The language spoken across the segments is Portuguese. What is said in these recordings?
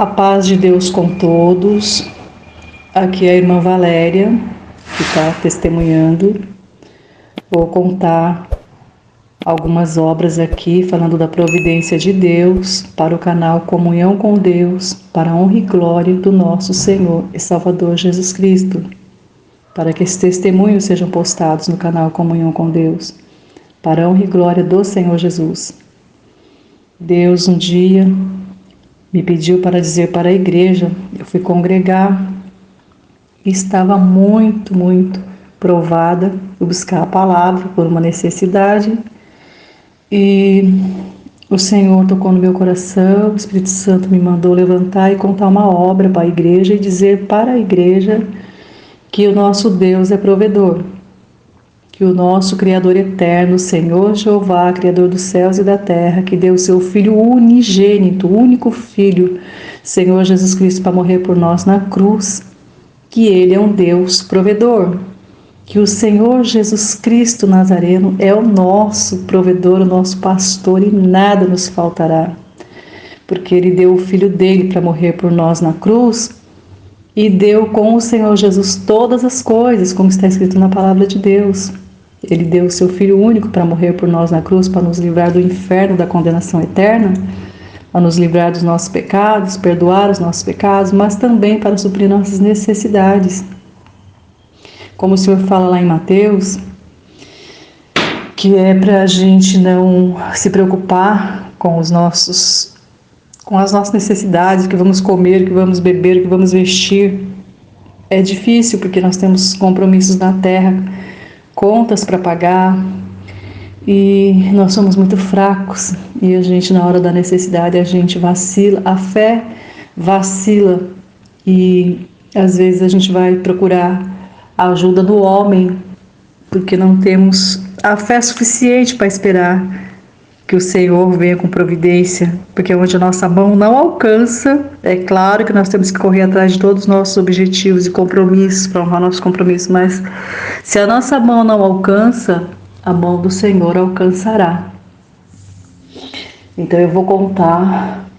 A paz de Deus com todos. Aqui é a irmã Valéria, que está testemunhando. Vou contar algumas obras aqui, falando da providência de Deus para o canal Comunhão com Deus, para a honra e glória do nosso Senhor e Salvador Jesus Cristo, para que esses testemunhos sejam postados no canal Comunhão com Deus, para a honra e glória do Senhor Jesus. Deus um dia me pediu para dizer para a igreja. Eu fui congregar e estava muito provada, fui buscar a palavra por uma necessidade, e o Senhor tocou no meu coração. O Espírito Santo me mandou levantar e contar uma obra para a igreja e dizer para a igreja que o nosso Deus é provedor, que o nosso Criador eterno, Senhor Jeová, Criador dos céus e da terra, que deu o seu Filho unigênito, único Filho, Senhor Jesus Cristo, para morrer por nós na cruz, que Ele é um Deus provedor, que o Senhor Jesus Cristo Nazareno é o nosso provedor, o nosso pastor, e nada nos faltará, porque Ele deu o Filho dele para morrer por nós na cruz, e deu com o Senhor Jesus todas as coisas, como está escrito na palavra de Deus. Ele deu o seu Filho único para morrer por nós na cruz, para nos livrar do inferno, da condenação eterna, para nos livrar dos nossos pecados, perdoar os nossos pecados, mas também para suprir nossas necessidades. Como o Senhor fala lá em Mateus, que é para a gente não se preocupar com as nossas necessidades, que vamos comer, que vamos beber, que vamos vestir. É difícil porque nós temos compromissos na terra, contas para pagar, e nós somos muito fracos, e a gente, na hora da necessidade, a gente vacila, a fé vacila, e às vezes a gente vai procurar a ajuda do homem, porque não temos a fé suficiente para esperar que o Senhor venha com providência, porque onde a nossa mão não alcança, é claro que nós temos que correr atrás de todos os nossos objetivos e compromissos, para honrar nossos compromissos, mas se a nossa mão não alcança, a mão do Senhor alcançará. Então eu vou contar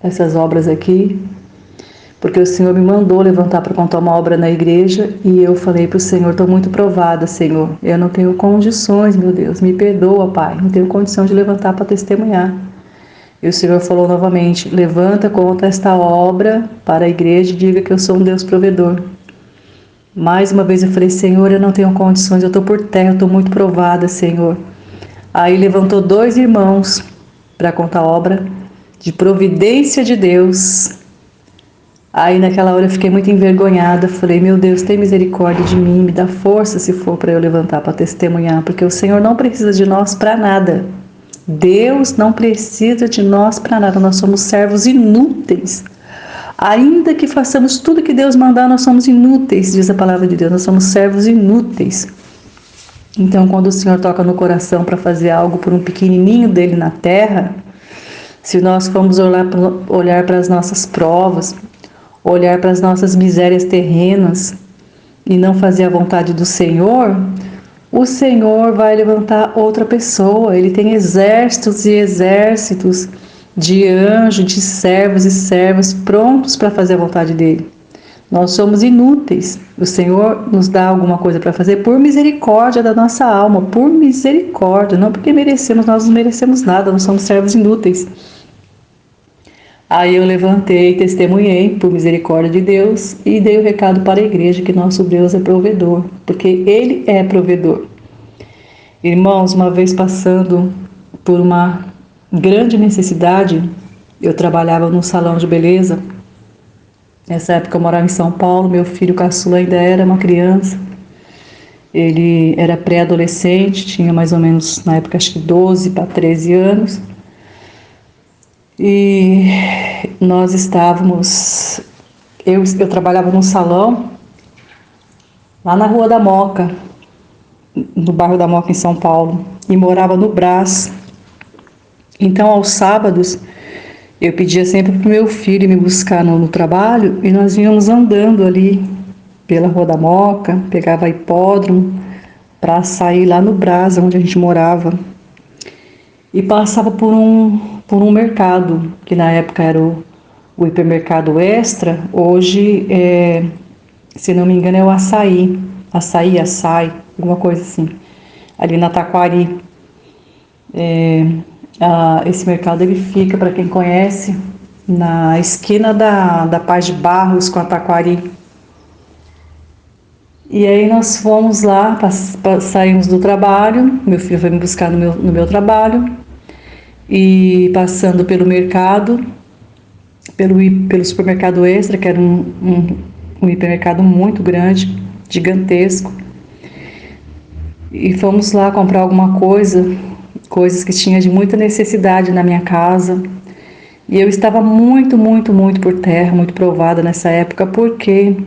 essas obras aqui, porque o Senhor me mandou levantar para contar uma obra na igreja, e eu falei para o Senhor: estou muito provada, Senhor, eu não tenho condições, meu Deus, me perdoa, Pai, não tenho condição de levantar para testemunhar. E o Senhor falou novamente: levanta, conta esta obra para a igreja e diga que eu sou um Deus provedor. Mais uma vez eu falei: Senhor, eu não tenho condições, eu estou por terra, eu estou muito provada, Senhor. Aí levantou 2 irmãos para contar a obra de providência de Deus. Aí naquela hora eu fiquei muito envergonhada, falei: meu Deus, tem misericórdia de mim, me dá força se for para eu levantar para testemunhar, porque o Senhor não precisa de nós para nada. Deus não precisa de nós para nada, nós somos servos inúteis. Ainda que façamos tudo que Deus mandar, nós somos inúteis, diz a palavra de Deus, nós somos servos inúteis. Então, quando o Senhor toca no coração para fazer algo por um pequenininho dele na terra, se nós formos olhar para as nossas provas, olhar para as nossas misérias terrenas e não fazer a vontade do Senhor, o Senhor vai levantar outra pessoa. Ele tem exércitos e exércitos de anjos, de servos e servas prontos para fazer a vontade dele. Nós somos inúteis. O Senhor nos dá alguma coisa para fazer por misericórdia da nossa alma, por misericórdia, não porque merecemos, nós não merecemos nada, nós somos servos inúteis. Aí eu levantei, testemunhei por misericórdia de Deus e dei o recado para a igreja que nosso Deus é provedor, porque Ele é provedor. Irmãos, uma vez passando por uma grande necessidade, eu trabalhava num salão de beleza. Nessa época eu morava em São Paulo, meu filho caçula ainda era uma criança. Ele era pré-adolescente, tinha mais ou menos, na época, acho que 12 para 13 anos. E nós estávamos, eu trabalhava num salão lá na Rua da Moca, no bairro da Moca, em São Paulo, e morava no Brás. Então, aos sábados, eu pedia sempre para o meu filho me buscar no trabalho, e nós íamos andando ali pela Rua da Moca, pegava hipódromo para sair lá no Brás, onde a gente morava, e passava por um mercado, que na época era o hipermercado Extra, hoje, se não me engano, é o Açaí, alguma coisa assim, ali na Taquari. Esse mercado ele fica, para quem conhece, na esquina da Paz de Barros com a Taquari. E aí nós fomos lá, saímos do trabalho, meu filho foi me buscar no meu trabalho, e passando pelo mercado, pelo supermercado Extra, que era um hipermercado muito grande, gigantesco, e fomos lá comprar alguma coisas que tinha de muita necessidade na minha casa. E eu estava muito, muito, muito por terra, muito provada nessa época, porque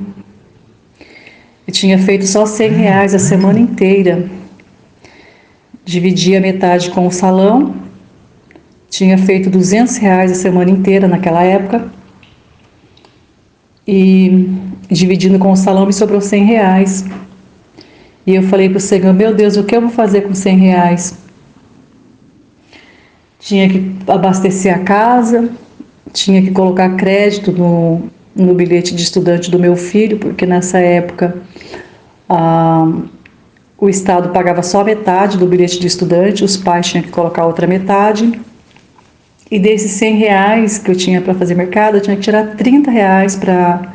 eu tinha feito só R$ 100 a semana inteira. Dividia metade com o salão, tinha feito R$ 200 a semana inteira naquela época, e dividindo com o salão me sobrou R$ 100. E eu falei para o Senhor, meu Deus, o que eu vou fazer com R$ 100? Tinha que abastecer a casa, tinha que colocar crédito no bilhete de estudante do meu filho, porque nessa época o Estado pagava só metade do bilhete de estudante, os pais tinham que colocar a outra metade. E desses R$ 100 que eu tinha para fazer mercado, eu tinha que tirar R$ 30 para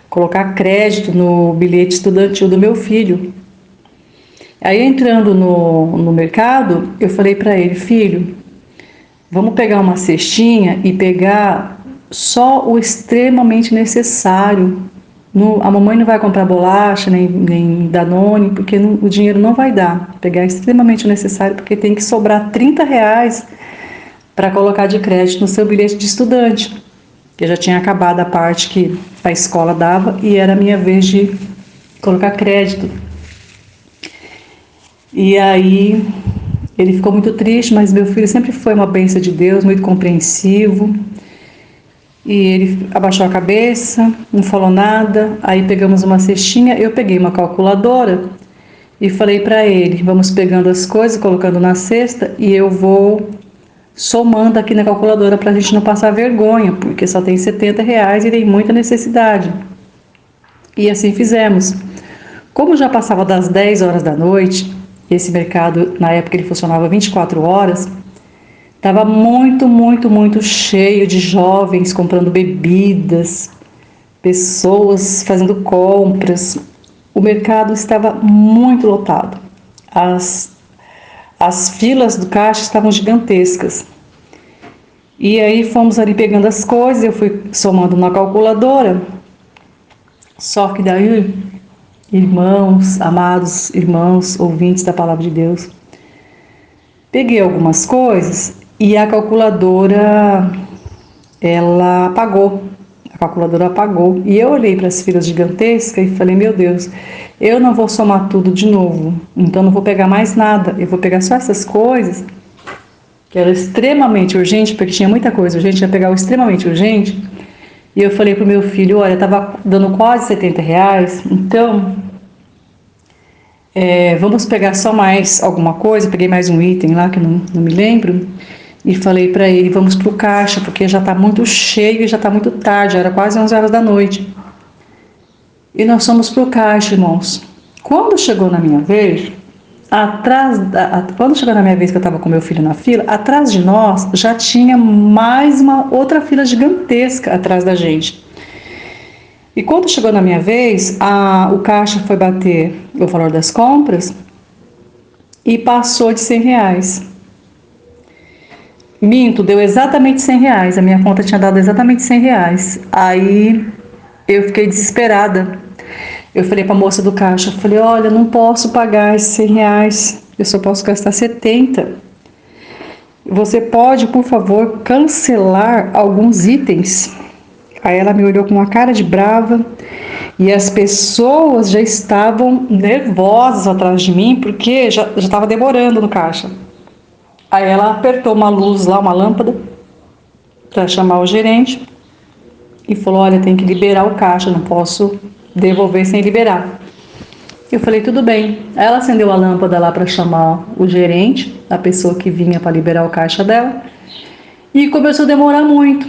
colocar crédito no bilhete estudantil do meu filho. Aí, entrando no mercado, eu falei para ele, filho, vamos pegar uma cestinha e pegar só o extremamente necessário. A mamãe não vai comprar bolacha, nem Danone, porque o dinheiro não vai dar. Pegar extremamente necessário, porque tem que sobrar R$ 30 para colocar de crédito no seu bilhete de estudante. Que já tinha acabado a parte que a escola dava e era a minha vez de colocar crédito. E aí ele ficou muito triste, mas meu filho sempre foi uma bênção de Deus, muito compreensivo. E ele abaixou a cabeça, não falou nada. Aí pegamos uma cestinha, eu peguei uma calculadora e falei para ele, vamos pegando as coisas, colocando na cesta e eu vou somando aqui na calculadora para a gente não passar vergonha, porque só tem R$ 70 e tem muita necessidade. E assim fizemos. Como já passava das 10 horas da noite, esse mercado, na época ele funcionava 24 horas, estava muito, muito, muito cheio de jovens comprando bebidas, pessoas fazendo compras. O mercado estava muito lotado. As filas do caixa estavam gigantescas. E aí fomos ali pegando as coisas, eu fui somando na calculadora. Só que daí, irmãos, amados irmãos, ouvintes da palavra de Deus, peguei algumas coisas e a calculadora, ela apagou. A calculadora apagou. E eu olhei para as filas gigantescas e falei, meu Deus, eu não vou somar tudo de novo. Então não vou pegar mais nada. Eu vou pegar só essas coisas que era extremamente urgente, porque tinha muita coisa urgente, ia pegar o extremamente urgente. E eu falei pro meu filho, olha, estava dando quase R$ 70, então vamos pegar só mais alguma coisa. Peguei mais um item lá que eu não me lembro e falei para ele, vamos pro caixa, porque já está muito cheio e já está muito tarde, era quase 11 horas da noite. E nós fomos pro caixa, irmãos. Quando chegou na minha vez, quando chegou na minha vez que eu estava com meu filho na fila, atrás de nós já tinha mais uma outra fila gigantesca atrás da gente. E quando chegou na minha vez, o caixa foi bater o valor das compras e passou de R$ 100. Minto, deu exatamente R$ 100. A minha conta tinha dado exatamente R$ 100. Aí eu fiquei desesperada. Eu falei para a moça do caixa, falei, olha, não posso pagar esses R$ 100, eu só posso gastar 70. Você pode, por favor, cancelar alguns itens? Aí ela me olhou com uma cara de brava e as pessoas já estavam nervosas atrás de mim, porque já estava demorando no caixa. Aí ela apertou uma luz lá, uma lâmpada, para chamar o gerente e falou, olha, tem que liberar o caixa, não posso devolver sem liberar. Eu falei, tudo bem. Aí ela acendeu a lâmpada lá para chamar o gerente, a pessoa que vinha para liberar o caixa dela, e começou a demorar muito.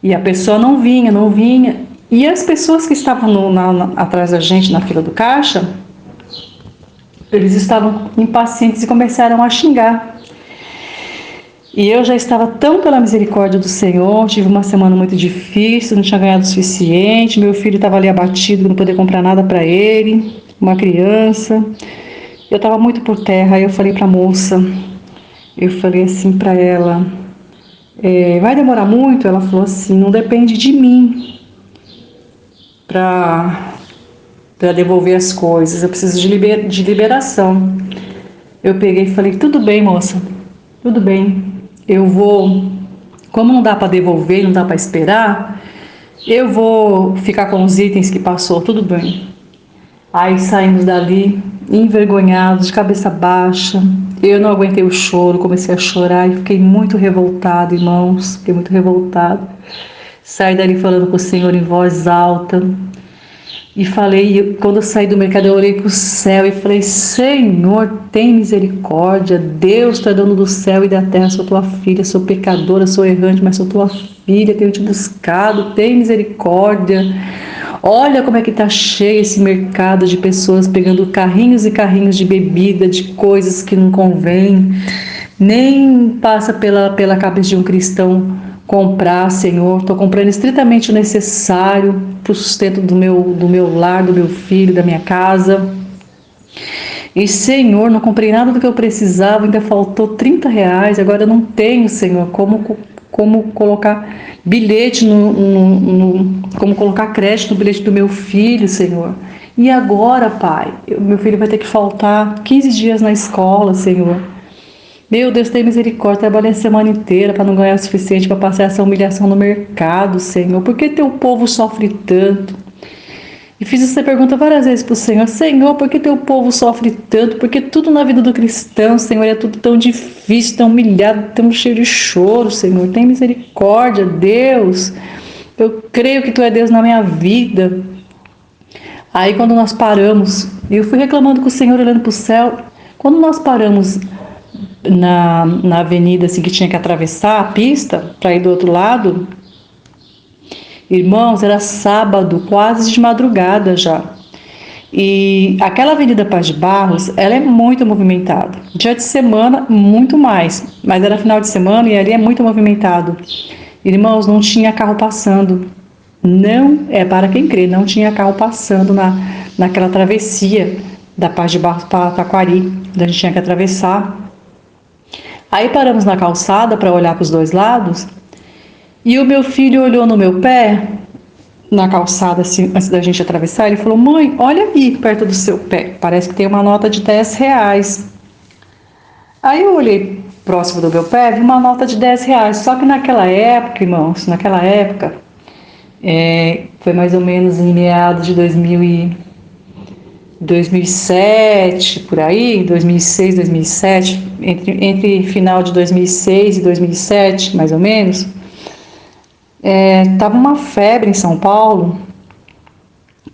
E a pessoa não vinha, não vinha. E as pessoas que estavam atrás da gente na fila do caixa, eles estavam impacientes e começaram a xingar. E eu já estava tão pela misericórdia do Senhor, tive uma semana muito difícil, não tinha ganhado o suficiente, meu filho estava ali abatido, não podia comprar nada para ele, uma criança. Eu estava muito por terra, aí eu falei para a moça, eu falei assim para ela, vai demorar muito? Ela falou assim, não depende de mim para devolver as coisas, eu preciso de liberação. Eu peguei e falei, tudo bem, moça, tudo bem, eu vou, como não dá para devolver, não dá para esperar, eu vou ficar com os itens que passou, tudo bem. Aí saímos dali, envergonhados, de cabeça baixa. Eu não aguentei o choro, comecei a chorar e fiquei muito revoltada, irmãos. Fiquei muito revoltada. Saí dali falando com o Senhor em voz alta. E falei, quando eu saí do mercado, eu olhei para o céu e falei, Senhor, tem misericórdia. Deus, tu é dono do céu e da terra, sou tua filha, sou pecadora, sou errante, mas sou tua filha, tenho te buscado, tem misericórdia. Olha como é que está cheio esse mercado de pessoas pegando carrinhos e carrinhos de bebida, de coisas que não convém. Nem passa pela cabeça de um cristão comprar, Senhor. Estou comprando estritamente o necessário para o sustento do meu lar, do meu filho, da minha casa. E, Senhor, não comprei nada do que eu precisava, ainda faltou R$30. Agora eu não tenho, Senhor, como colocar bilhete como colocar crédito no bilhete do meu filho, Senhor. E agora, Pai, meu filho vai ter que faltar 15 dias na escola, Senhor. Meu Deus, tem misericórdia, trabalhei a semana inteira para não ganhar o suficiente para passar essa humilhação no mercado, Senhor. Por que teu povo sofre tanto? E fiz essa pergunta várias vezes para o Senhor. Senhor, por que teu povo sofre tanto? Porque tudo na vida do cristão, Senhor, é tudo tão difícil, tão humilhado, tão cheio de choro, Senhor. Tem misericórdia, Deus. Eu creio que tu é Deus na minha vida. Aí quando nós paramos, eu fui reclamando com o Senhor, olhando para o céu. Quando nós paramos na avenida assim, que tinha que atravessar a pista para ir do outro lado, irmãos, era sábado, quase de madrugada já. E aquela Avenida Paz de Barros, ela é muito movimentada. Dia de semana, muito mais. Mas era final de semana e ali é muito movimentado. Irmãos, não tinha carro passando. Não, para quem crê, não tinha carro passando naquela travessia da Paz de Barros para Taquari, onde a gente tinha que atravessar. Aí paramos na calçada para olhar para os dois lados. E o meu filho olhou no meu pé, na calçada, assim, antes da gente atravessar, ele falou, mãe, olha aí, perto do seu pé, parece que tem uma nota de R$10. Aí eu olhei próximo do meu pé, vi uma nota de R$10, só que naquela época, irmãos, foi mais ou menos em meados de 2007, por aí, 2006, 2007, entre final de 2006 e 2007, mais ou menos, estava uma febre em São Paulo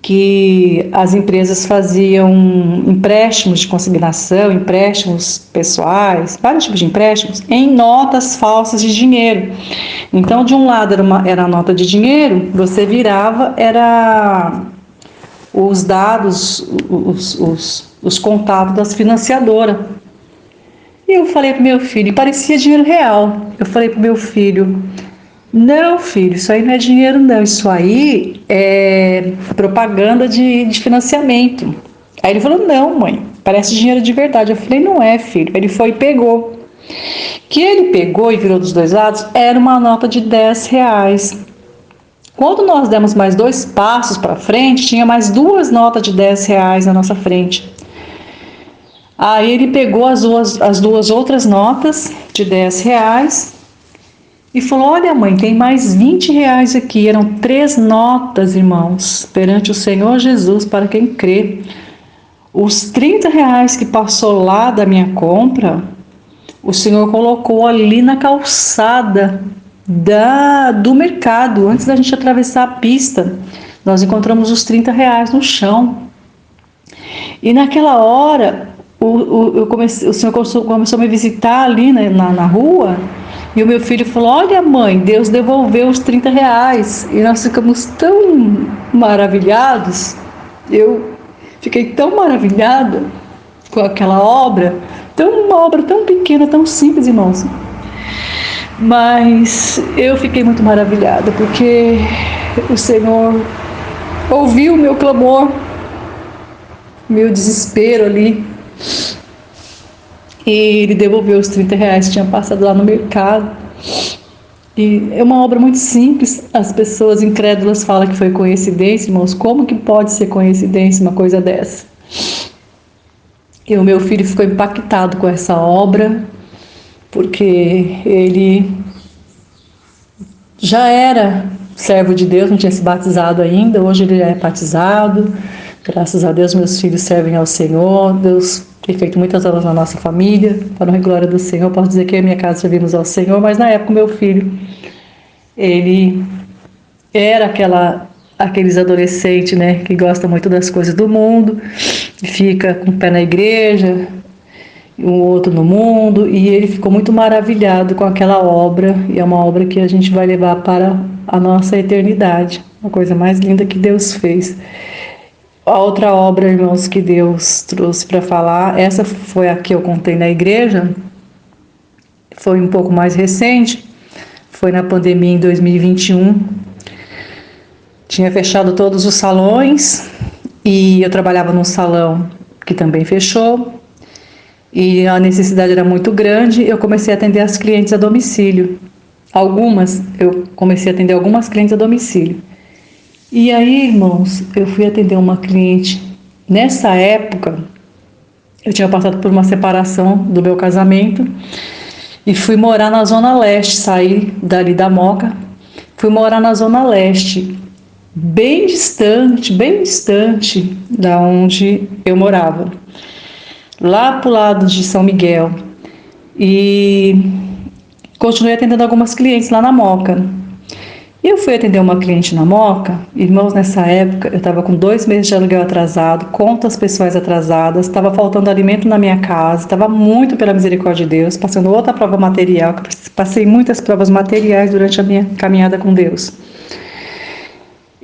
que as empresas faziam empréstimos de consignação, empréstimos pessoais, vários tipos de empréstimos, em notas falsas de dinheiro. Então, de um lado era a nota de dinheiro, você virava, era os dados, os contatos das financiadoras. E eu falei para o meu filho, parecia dinheiro real. Eu falei para o meu filho, não, filho, isso aí não é dinheiro não, isso aí é propaganda de financiamento. Aí ele falou, não, mãe, parece dinheiro de verdade. Eu falei, não é, filho. Ele foi e pegou. Que ele pegou e virou dos dois lados, era uma nota de R$10. Quando nós demos mais 2 passos para frente, tinha mais 2 notas de R$10 na nossa frente. Aí ele pegou as duas outras notas de R$10 e falou, olha mãe, tem mais R$20 aqui. Eram 3 notas, irmãos, perante o Senhor Jesus, para quem crê. Os R$30 que passou lá da minha compra, o Senhor colocou ali na calçada do mercado, antes da gente atravessar a pista. Nós encontramos os R$30 no chão. E naquela hora, o Senhor começou a me visitar ali na rua, E o meu filho falou: olha, mãe, Deus devolveu os R$ 30. E nós ficamos tão maravilhados. Eu fiquei tão maravilhada com aquela obra, uma obra tão pequena, tão simples, irmãos. Mas eu fiquei muito maravilhada, porque o Senhor ouviu o meu clamor, meu desespero ali. E Ele devolveu os R$ 30 que tinha passado lá no mercado. E é uma obra muito simples. As pessoas incrédulas falam que foi coincidência, irmãos. Como que pode ser coincidência uma coisa dessa? E o meu filho ficou impactado com essa obra, porque ele já era servo de Deus, não tinha se batizado ainda. Hoje ele é batizado. Graças a Deus, meus filhos servem ao Senhor. Deus tem feito muitas obras na nossa família. Para a honra e glória do Senhor, posso dizer que eu e minha casa servimos ao Senhor. Mas na época, meu filho, ele era aqueles adolescentes, né, que gosta muito das coisas do mundo, fica com o pé na igreja, um outro no mundo, e ele ficou muito maravilhado com aquela obra, e é uma obra que a gente vai levar para a nossa eternidade, uma coisa mais linda que Deus fez. A outra obra, irmãos, que Deus trouxe para falar, essa foi a que eu contei na igreja, foi um pouco mais recente, foi na pandemia em 2021, tinha fechado todos os salões, e eu trabalhava num salão que também fechou, e a necessidade era muito grande. Eu comecei a atender as clientes a domicílio. Eu comecei a atender algumas clientes a domicílio. E aí, irmãos, eu fui atender uma cliente. Nessa época, eu tinha passado por uma separação do meu casamento e fui morar na Zona Leste, saí dali da Moca, fui morar na Zona Leste, bem distante da onde eu morava, lá pro lado de São Miguel, e continuei atendendo algumas clientes lá na Moca. E eu fui atender uma cliente na Moca, irmãos, nessa época eu estava com 2 meses de aluguel atrasado, contas pessoais atrasadas, estava faltando alimento na minha casa, estava muito pela misericórdia de Deus, passando outra prova material, passei muitas provas materiais durante a minha caminhada com Deus.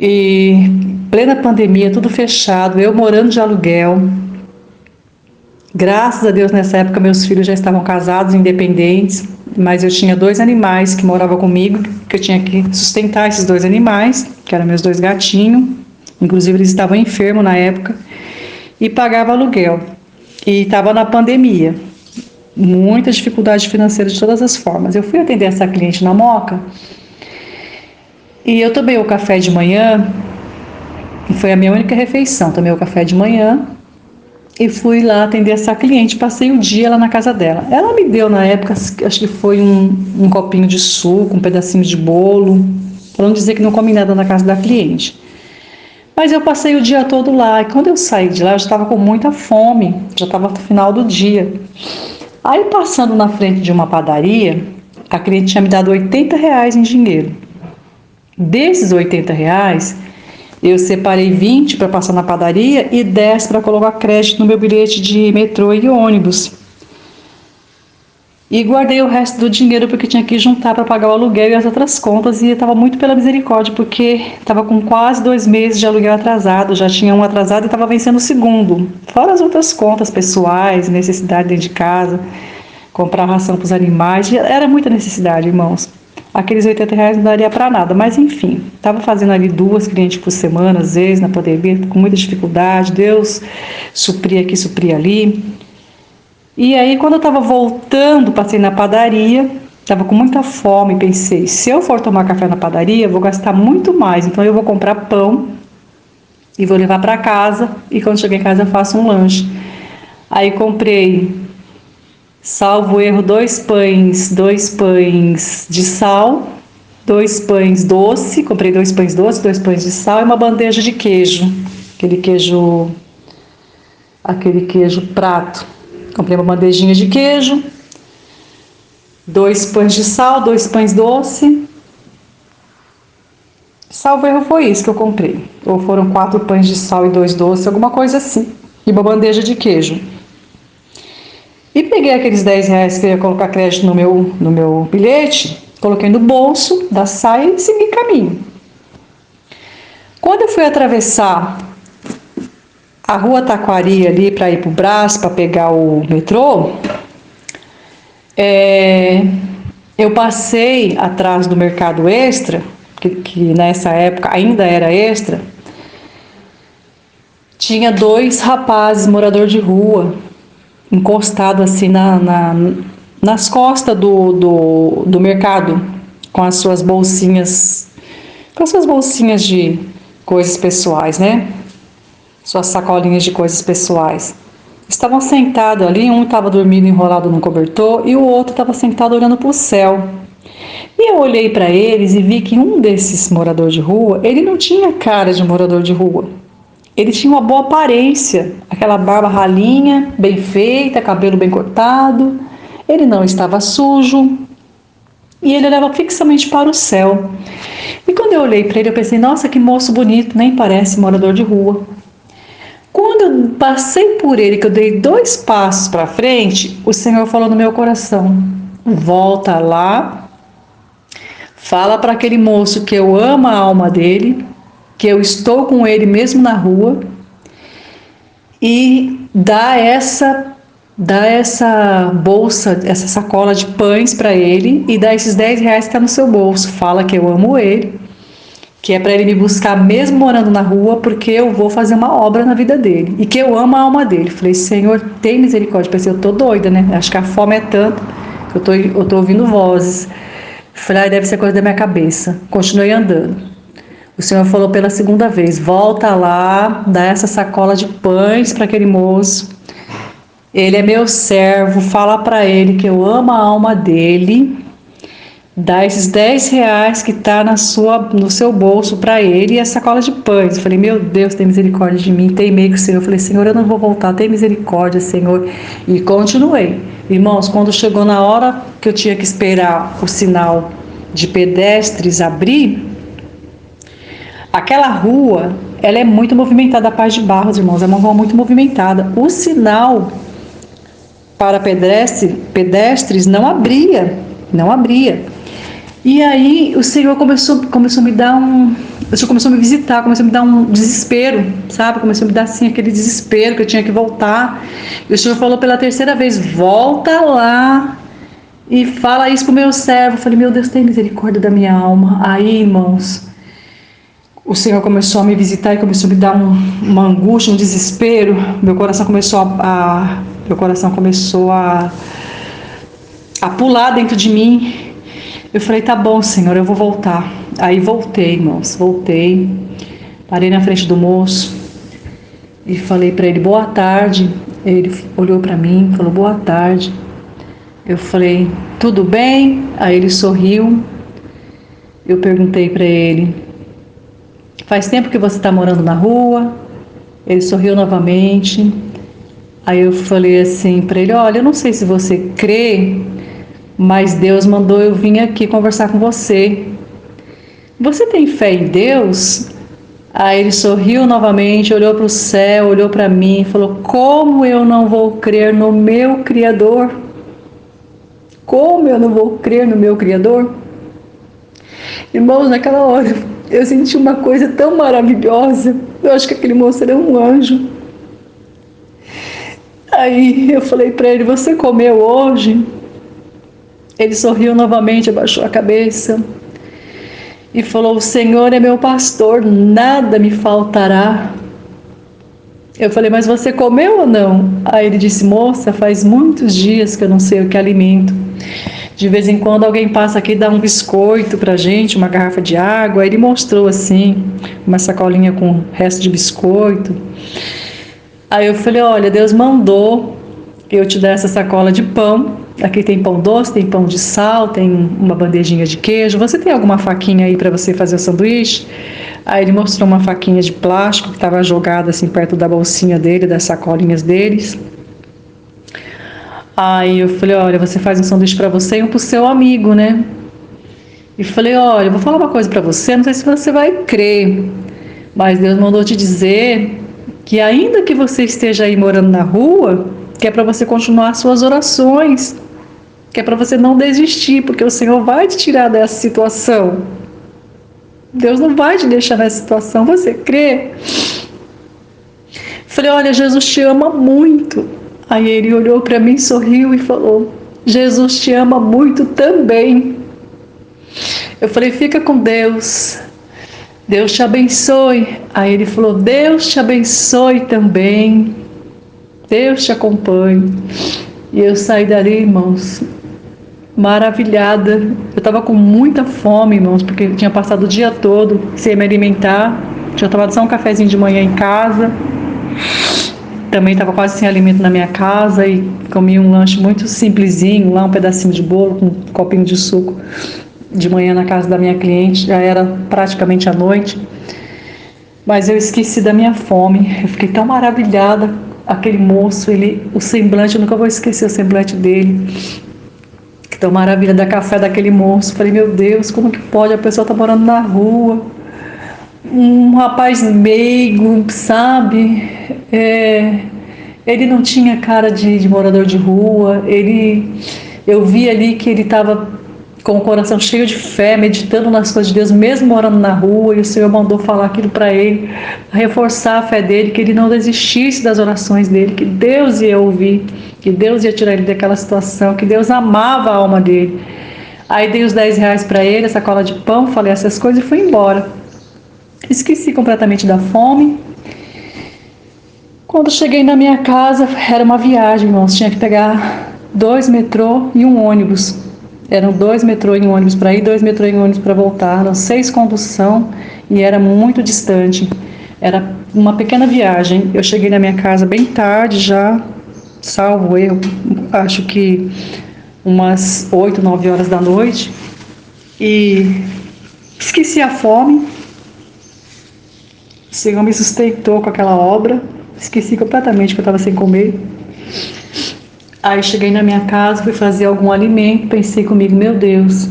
E plena pandemia, tudo fechado, eu morando de aluguel. Graças a Deus, nessa época, meus filhos já estavam casados, independentes, mas eu tinha 2 animais que moravam comigo, que eu tinha que sustentar esses 2 animais, que eram meus 2 gatinhos, inclusive eles estavam enfermos na época, e pagava aluguel. E estava na pandemia, muita dificuldade financeira de todas as formas. Eu fui atender essa cliente na Moca, e eu tomei o café de manhã, foi a minha única refeição, tomei o café de manhã, e fui lá atender essa cliente, passei o dia lá na casa dela. Ela me deu na época, acho que foi um copinho de suco, um pedacinho de bolo, para não dizer que não comi nada na casa da cliente. Mas eu passei o dia todo lá, e quando eu saí de lá, eu já estava com muita fome, já estava no final do dia. Aí, passando na frente de uma padaria, a cliente tinha me dado R$ 80 em dinheiro. Desses R$ 80, eu separei 20 para passar na padaria e 10 para colocar crédito no meu bilhete de metrô e ônibus. E guardei o resto do dinheiro porque tinha que juntar para pagar o aluguel e as outras contas. E eu estava muito pela misericórdia, porque estava com quase 2 meses de aluguel atrasado. Já tinha um atrasado e estava vencendo o segundo. Fora as outras contas pessoais, necessidade dentro de casa, comprar ração para os animais. Era muita necessidade, irmãos. Aqueles R$ 80 não daria para nada, mas enfim, estava fazendo ali 2 clientes por semana, às vezes, na pandemia, com muita dificuldade. Deus supria aqui, supria ali. E aí, quando eu estava voltando, passei na padaria, estava com muita fome, pensei, se eu for tomar café na padaria, eu vou gastar muito mais, então eu vou comprar pão e vou levar para casa, e quando chegar em casa eu faço um lanche. Aí comprei, salvo erro, 2 pães de sal, 2 pães doce, comprei 2 pães doces, 2 pães de sal e uma bandeja de queijo, aquele queijo prato. Comprei uma bandejinha de queijo, 2 pães de sal, 2 pães doce. Salvo erro, foi isso que eu comprei. Ou foram 4 pães de sal e 2 doces, alguma coisa assim. E uma bandeja de queijo. E peguei aqueles R$ 10 que eu ia colocar crédito no meu bilhete, coloquei no bolso da saia e segui caminho. Quando eu fui atravessar a rua Taquari ali para ir para o Brás, para pegar o metrô, eu passei atrás do Mercado Extra, que nessa época ainda era Extra. Tinha 2 rapazes morador de rua encostado assim nas costas do mercado, com as suas bolsinhas de coisas pessoais, né? Suas sacolinhas de coisas pessoais. Estavam sentados ali, um estava dormindo enrolado num cobertor e o outro estava sentado olhando para o céu. E eu olhei para eles e vi que um desses moradores de rua, ele não tinha cara de morador de rua. Ele tinha uma boa aparência, aquela barba ralinha, bem feita, cabelo bem cortado. Ele não estava sujo e ele olhava fixamente para o céu. E quando eu olhei para ele, eu pensei, nossa, que moço bonito, nem parece morador de rua. Quando eu passei por ele, que eu dei 2 passos para frente, o Senhor falou no meu coração, volta lá, fala para aquele moço que eu amo a alma dele, que eu estou com ele mesmo na rua, e dá essa bolsa, essa sacola de pães para ele, e dá esses R$ 10 que está no seu bolso. Fala que eu amo ele, que é para ele me buscar mesmo morando na rua, porque eu vou fazer uma obra na vida dele, e que eu amo a alma dele. Falei, Senhor, tem misericórdia. Pensei, eu tô doida, né? Acho que a fome é tanto que eu tô ouvindo vozes. Falei, deve ser coisa da minha cabeça. Continuei andando. O Senhor falou pela segunda vez, volta lá, dá essa sacola de pães para aquele moço. Ele é meu servo, fala para ele que eu amo a alma dele. Dá esses R$ 10 que está no seu bolso para ele e a sacola de pães. Eu falei, meu Deus, tem misericórdia de mim. Teimei com o Senhor. Eu falei, Senhor, eu não vou voltar, tem misericórdia, Senhor. E continuei. Irmãos, quando chegou na hora que eu tinha que esperar o sinal de pedestres abrir, aquela rua, ela é muito movimentada, a Paz de Barros, irmãos, é uma rua muito movimentada. O sinal para pedestres não abria. E aí o Senhor começou a me dar o Senhor começou a me visitar, começou a me dar um desespero, sabe? Começou a me dar assim aquele desespero que eu tinha que voltar. E o Senhor falou pela terceira vez, volta lá e fala isso pro meu servo. Eu falei, meu Deus, tem misericórdia da minha alma. Aí, irmãos, o Senhor começou a me visitar e começou a me dar uma angústia, um desespero. Meu coração começou a pular dentro de mim. Eu falei, tá bom, Senhor, eu vou voltar. Aí voltei, irmãos, parei na frente do moço e falei para ele, boa tarde. Ele olhou para mim, falou, boa tarde. Eu falei, tudo bem? Aí ele sorriu. Eu perguntei para ele, faz tempo que você está morando na rua? Ele sorriu novamente. Aí eu falei assim para ele, olha, eu não sei se você crê, mas Deus mandou eu vir aqui conversar com você. Você tem fé em Deus? Aí ele sorriu novamente, olhou para o céu, olhou para mim e falou, como eu não vou crer no meu Criador? Como eu não vou crer no meu Criador? Irmãos, naquela hora eu senti uma coisa tão maravilhosa. Eu acho que aquele moço era um anjo. Aí eu falei para ele, você comeu hoje? Ele sorriu novamente, abaixou a cabeça e falou, o Senhor é meu pastor, nada me faltará. Eu falei, mas você comeu ou não? Aí ele disse, moça, faz muitos dias que eu não sei o que alimento. De vez em quando alguém passa aqui e dá um biscoito pra gente, uma garrafa de água. Aí ele mostrou assim, uma sacolinha com resto de biscoito. Aí eu falei, olha, Deus mandou eu te dar essa sacola de pão. Aqui tem pão doce, tem pão de sal, tem uma bandejinha de queijo. Você tem alguma faquinha aí para você fazer o sanduíche? Aí ele mostrou uma faquinha de plástico que estava jogada assim perto da bolsinha dele, das sacolinhas deles. Aí eu falei, olha, você faz um sanduíche para você e um para o seu amigo, né? E falei, olha, eu vou falar uma coisa para você, não sei se você vai crer, mas Deus mandou te dizer que ainda que você esteja aí morando na rua, que é para você continuar suas orações, que é para você não desistir, porque o Senhor vai te tirar dessa situação. Deus não vai te deixar nessa situação, você crê? Falei, olha, Jesus te ama muito. Aí ele olhou para mim, sorriu e falou, Jesus te ama muito também. Eu falei, fica com Deus. Deus te abençoe. Aí ele falou, Deus te abençoe também. Deus te acompanhe. E eu saí dali, irmãos, maravilhada. Eu estava com muita fome, irmãos, porque eu tinha passado o dia todo sem me alimentar. Tinha tomado só um cafezinho de manhã em casa. Também estava quase sem alimento na minha casa e comi um lanche muito simplesinho, lá um pedacinho de bolo com um copinho de suco de manhã na casa da minha cliente. Já era praticamente à noite. Mas eu esqueci da minha fome. Eu fiquei tão maravilhada. Aquele moço, o semblante, eu nunca vou esquecer o semblante dele. Tão maravilha da café daquele moço. Falei, meu Deus, como que pode? A pessoa tá morando na rua. Um rapaz meigo, sabe? Ele não tinha cara de morador de rua. Eu vi ali que ele estava com o coração cheio de fé, meditando nas coisas de Deus, mesmo morando na rua, e o Senhor mandou falar aquilo para ele, reforçar a fé dele, que ele não desistisse das orações dele, que Deus ia ouvir, que Deus ia tirar ele daquela situação, que Deus amava a alma dele. Aí dei os R$10 para ele, a sacola de pão, falei essas coisas e fui embora. Esqueci completamente da fome. Quando cheguei na minha casa, era uma viagem, irmãos, tinha que pegar 2 metrô e um ônibus. Eram 2 metrô e um ônibus para ir, 2 metrô e um ônibus para voltar. Eram 6 condução e era muito distante. Era uma pequena viagem. Eu cheguei na minha casa bem tarde já, salvo eu, acho que umas 8, 9 horas da noite. E esqueci a fome. O Senhor me sustentou com aquela obra. Esqueci completamente que eu estava sem comer. Aí cheguei na minha casa, fui fazer algum alimento, pensei comigo, meu Deus,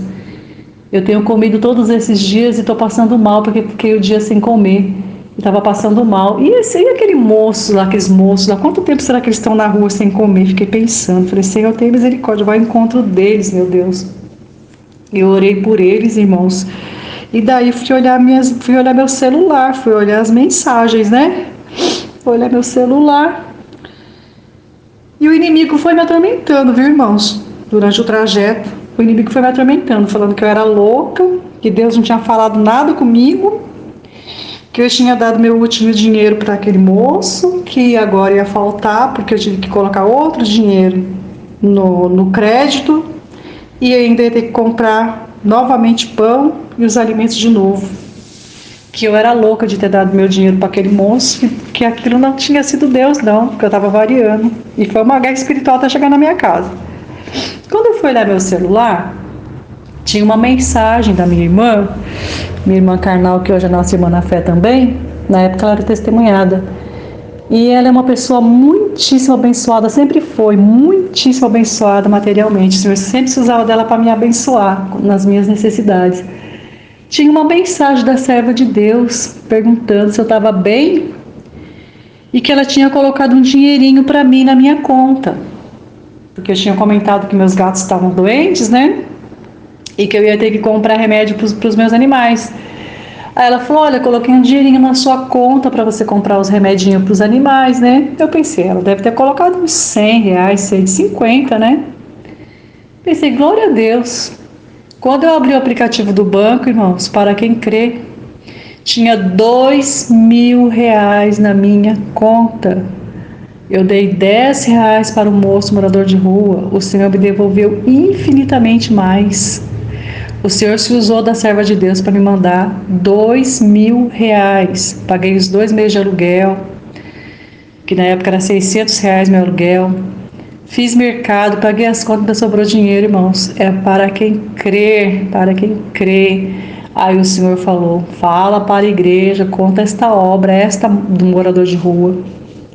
eu tenho comido todos esses dias e estou passando mal porque fiquei o dia sem comer. Estava passando mal. E aquele moço lá, aqueles moços lá, quanto tempo será que eles estão na rua sem comer? Fiquei pensando, falei, Senhor, tenha misericórdia, vai ao encontro deles, meu Deus. Eu orei por eles, irmãos. E daí fui olhar meu celular, fui olhar as mensagens, né? Fui olhar meu celular. E o inimigo foi me atormentando, viu, irmãos? Durante o trajeto, o inimigo foi me atormentando, falando que eu era louca, que Deus não tinha falado nada comigo, que eu tinha dado meu último dinheiro para aquele moço, que agora ia faltar, porque eu tive que colocar outro dinheiro no crédito, e ainda ia ter que comprar novamente pão e os alimentos de novo. Que eu era louca de ter dado meu dinheiro para aquele moço, que aquilo não tinha sido Deus não, porque eu estava variando. E foi uma guerra espiritual até chegar na minha casa. Quando eu fui olhar meu celular, tinha uma mensagem da minha irmã carnal, que hoje é nossa irmã na fé também. Na época ela era testemunhada. E ela é uma pessoa muitíssimo abençoada, sempre foi muitíssimo abençoada materialmente. O Senhor sempre se usava dela para me abençoar nas minhas necessidades. Tinha uma mensagem da serva de Deus perguntando se eu estava bem e que ela tinha colocado um dinheirinho para mim na minha conta, porque eu tinha comentado que meus gatos estavam doentes, né? E que eu ia ter que comprar remédio para os meus animais. Aí ela falou, olha, coloquei um dinheirinho na sua conta para você comprar os remedinhos para os animais, né? Eu pensei, ela deve ter colocado uns R$100, 150, né? Pensei, glória a Deus. Quando eu abri o aplicativo do banco, irmãos, para quem crê, tinha R$2.000 na minha conta. Eu dei R$10 para o moço morador de rua. O Senhor me devolveu infinitamente mais. O Senhor se usou da serva de Deus para me mandar R$2.000. Paguei os 2 meses de aluguel, que na época era R$600 meu aluguel. Fiz mercado, paguei as contas, ainda sobrou dinheiro, irmãos. É para quem crê, para quem crê. Aí o Senhor falou, fala para a igreja, conta esta obra, esta do morador de rua.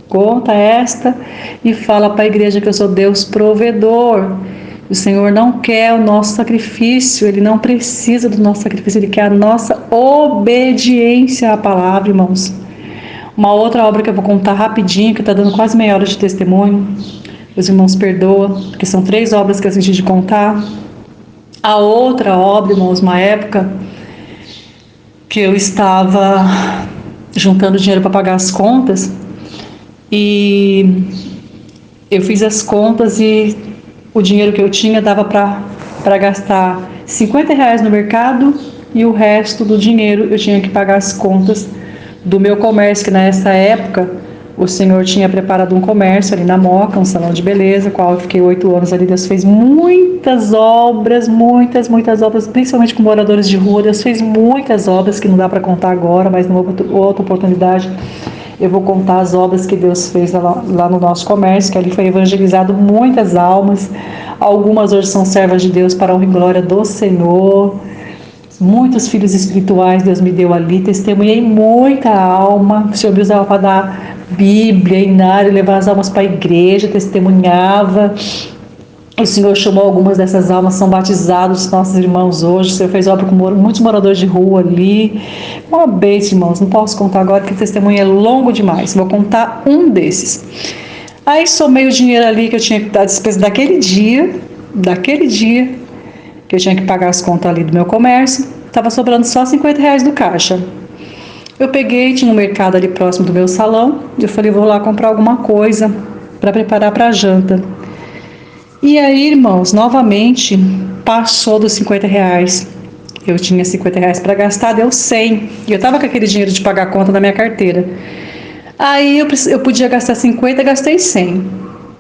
Conta esta e fala para a igreja que eu sou Deus provedor. O Senhor não quer o nosso sacrifício, Ele não precisa do nosso sacrifício, Ele quer a nossa obediência à palavra, irmãos. Uma outra obra que eu vou contar rapidinho, que está dando quase meia hora de testemunho. Os irmãos perdoa, porque são 3 obras que eu senti de contar. A outra obra, irmãos, uma época que eu estava juntando dinheiro para pagar as contas, e eu fiz as contas e o dinheiro que eu tinha dava para gastar R$ 50 no mercado, e o resto do dinheiro eu tinha que pagar as contas do meu comércio, que nessa época o Senhor tinha preparado um comércio ali na Moca, um salão de beleza, qual eu fiquei 8 anos ali. Deus fez muitas obras, muitas obras, principalmente com moradores de rua. Deus fez muitas obras que não dá para contar agora, mas numa outra oportunidade eu vou contar as obras que Deus fez lá no nosso comércio, que ali foi evangelizado muitas almas. Algumas hoje são servas de Deus para a honra e glória do Senhor. Muitos filhos espirituais Deus me deu ali, testemunhei muita alma. O Senhor me usava para dar Bíblia, inário, levar as almas para a igreja, testemunhava. O Senhor chamou algumas dessas almas, são batizados nossos irmãos hoje. O Senhor fez obra com muitos moradores de rua ali. Uma bênção, irmãos, não posso contar agora porque o testemunho é longo demais. Vou contar um desses. Aí somei o dinheiro ali que eu tinha que dar despesa daquele dia que eu tinha que pagar as contas ali do meu comércio. Estava sobrando só R$ 50 no caixa. Eu peguei, tinha um mercado ali próximo do meu salão, eu falei, vou lá comprar alguma coisa para preparar para a janta. E aí, irmãos, novamente passou dos R$ 50. Eu tinha R$ 50 para gastar, deu 100. E eu estava com aquele dinheiro de pagar a conta na minha carteira. Aí eu podia gastar 50, gastei 100.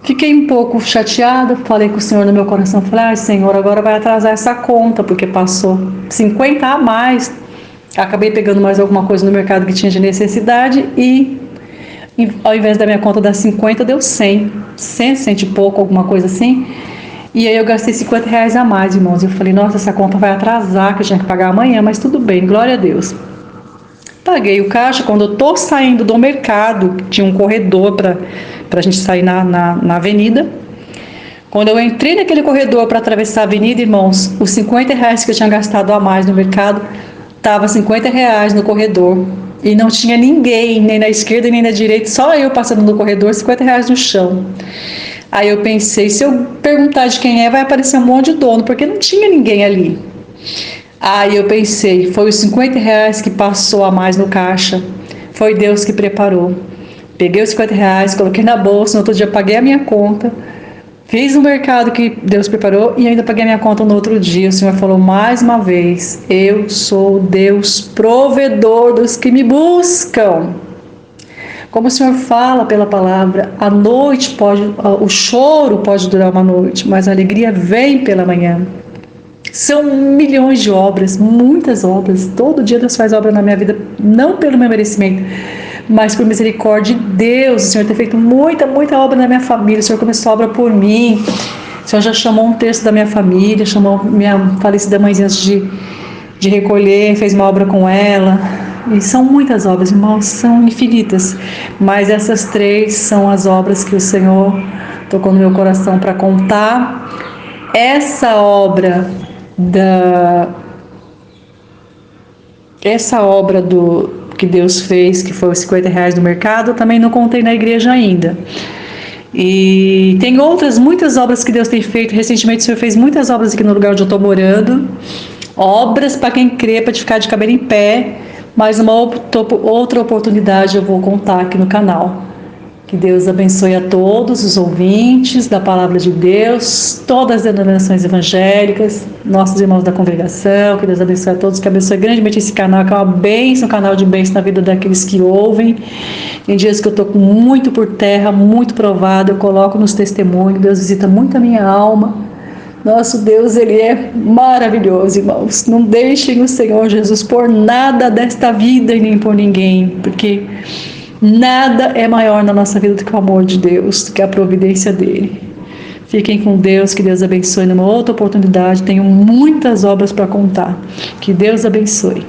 Fiquei um pouco chateada, falei com o Senhor no meu coração, falei, Senhor, agora vai atrasar essa conta, porque passou 50 a mais. Acabei pegando mais alguma coisa no mercado que tinha de necessidade e ao invés da minha conta dar 50, deu 100 e pouco, alguma coisa assim. E aí eu gastei R$ 50 a mais, irmãos. Eu falei, nossa, essa conta vai atrasar, que eu tinha que pagar amanhã, mas tudo bem, glória a Deus. Paguei o caixa. Quando eu tô saindo do mercado, tinha um corredor para a gente sair na avenida. Quando eu entrei naquele corredor para atravessar a avenida, irmãos, os R$ 50 que eu tinha gastado a mais no mercado, tava R$ 50 no corredor. E não tinha ninguém, nem na esquerda nem na direita, só eu passando no corredor, R$ 50 no chão. Aí eu pensei, se eu perguntar de quem é, vai aparecer um monte de dono, porque não tinha ninguém ali. Aí eu pensei, foi os R$ 50 que passou a mais no caixa, foi Deus que preparou. Peguei os R$ 50, coloquei na bolsa, no outro dia paguei a minha conta, fiz o mercado que Deus preparou e ainda paguei a minha conta no outro dia. O Senhor falou mais uma vez, eu sou Deus provedor dos que me buscam. Como o Senhor fala pela palavra, o choro pode durar uma noite, mas a alegria vem pela manhã. São milhões de obras, muitas obras. Todo dia Deus faz obra na minha vida, não pelo meu merecimento, mas por misericórdia de Deus. O Senhor tem feito muita obra na minha família. O Senhor começou a obra por mim. O Senhor já chamou um terço da minha família, chamou minha falecida mãezinha antes de recolher, fez uma obra com ela. E são muitas obras, irmãos, são infinitas. Mas essas 3 são as obras que o Senhor tocou no meu coração para contar. Essa obra que Deus fez, que foi os R$ 50 do mercado, eu também não contei na igreja ainda. E tem muitas obras que Deus tem feito. Recentemente o Senhor fez muitas obras aqui no lugar onde eu estou morando. Obras para quem crê, para ficar de cabelo em pé. Mas uma outra oportunidade eu vou contar aqui no canal. Que Deus abençoe a todos os ouvintes da Palavra de Deus, todas as denominações evangélicas, nossos irmãos da congregação. Que Deus abençoe a todos, que abençoe grandemente esse canal, que é uma bênção, um canal de bênção na vida daqueles que ouvem. Em dias que eu estou muito por terra, muito provado, eu coloco nos testemunhos. Deus visita muito a minha alma. Nosso Deus, Ele é maravilhoso, irmãos. Não deixem o Senhor Jesus por nada desta vida e nem por ninguém, porque nada é maior na nossa vida do que o amor de Deus, do que a providência dEle. Fiquem com Deus, que Deus abençoe. Numa outra oportunidade, tenho muitas obras para contar. Que Deus abençoe.